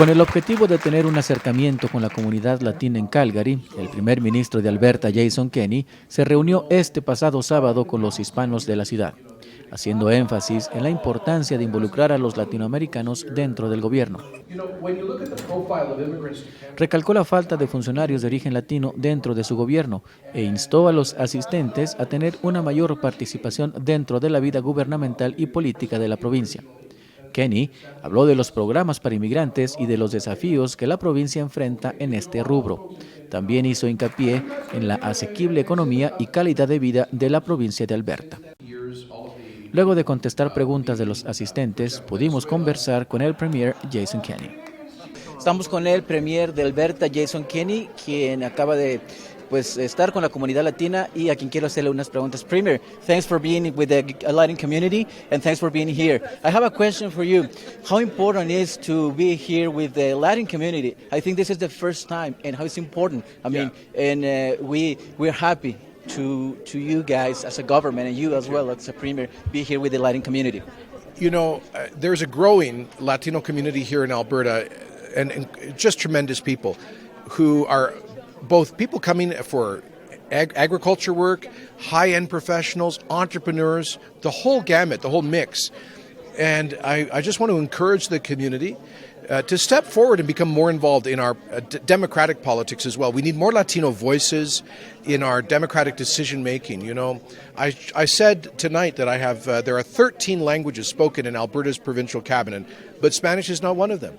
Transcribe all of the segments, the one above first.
Con el objetivo de tener un acercamiento con la comunidad latina en Calgary, el primer ministro de Alberta, Jason Kenney, se reunió este pasado sábado con los hispanos de la ciudad, haciendo énfasis en la importancia de involucrar a los latinoamericanos dentro del gobierno. Recalcó la falta de funcionarios de origen latino dentro de su gobierno e instó a los asistentes a tener una mayor participación dentro de la vida gubernamental y política de la provincia. Kenney habló de los programas para inmigrantes y de los desafíos que la provincia enfrenta en este rubro. También hizo hincapié en la asequible economía y calidad de vida de la provincia de Alberta. Luego de contestar preguntas de los asistentes, pudimos conversar con el premier Jason Kenney. Estamos con el premier de Alberta, Jason Kenney, quien acaba de estar con la comunidad latina y a quien quiero hacerle unas preguntas. Premier, thanks for being with the Latin community and thanks for being here. I have a question for you. How important is to be here with the Latin community? I think this is the first time, and how it's important. We're happy to you guys as a government and you as well as a premier be here with the Latin community. You know, there's a growing Latino community here in Alberta and just tremendous people who are both people coming for agriculture work, high-end professionals, entrepreneurs, the whole gamut, the whole mix. And I just want to encourage the community to step forward and become more involved in our democratic politics as well. We need more Latino voices in our democratic decision-making. You know, I said tonight that there are 13 languages spoken in Alberta's provincial cabinet, but Spanish is not one of them.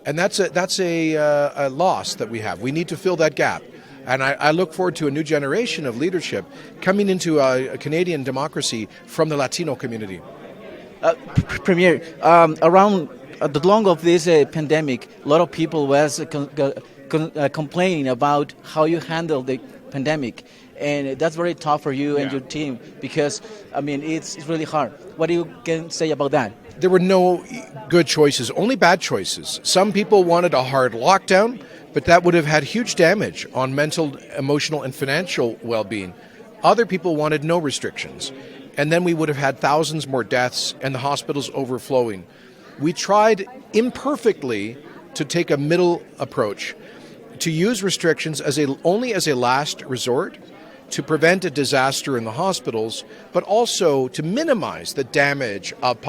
And that's a loss that we have. We need to fill that gap. And I look forward to a new generation of leadership coming into a Canadian democracy from the Latino community. Premier, around the long of this pandemic, a lot of people was complaining about how you handle the pandemic. And that's very tough for you and your team because, I mean, it's really hard. What do you can say about that? There were no good choices, only bad choices. Some people wanted a hard lockdown, but that would have had huge damage on mental, emotional, and financial well-being. Other people wanted no restrictions, and then we would have had thousands more deaths and the hospitals overflowing. We tried imperfectly to take a middle approach, to use restrictions only as a last resort, to prevent a disaster in the hospitals, but also to minimize the damage of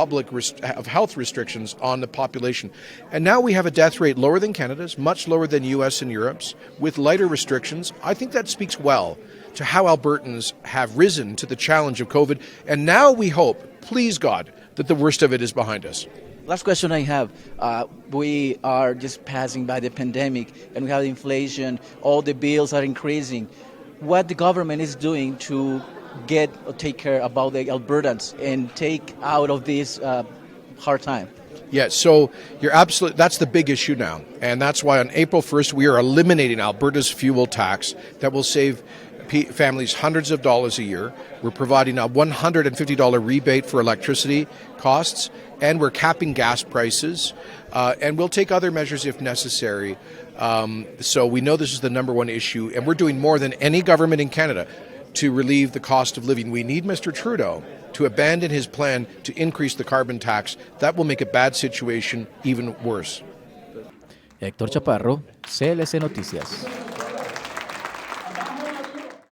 health restrictions on the population. And now we have a death rate lower than Canada's, much lower than US and Europe's, with lighter restrictions. I think that speaks well to how Albertans have risen to the challenge of COVID. And now we hope, please God, that the worst of it is behind us. Last question I have. We are just passing by the pandemic and we have inflation, all the bills are increasing. What the government is doing to take care about the Albertans and take out of this hard time? Yeah, so that's the big issue now. And that's why on April 1st, we are eliminating Alberta's fuel tax that will save families hundreds of dollars a year. We're providing a $150 rebate for electricity costs, and we're capping gas prices, and we'll take other measures if necessary. So we know this is the number one issue, and we're doing more than any government in Canada to relieve the cost of living. We need Mr. Trudeau to abandon his plan to increase the carbon tax. That will make a bad situation even worse. Héctor Chaparro, CLC Noticias.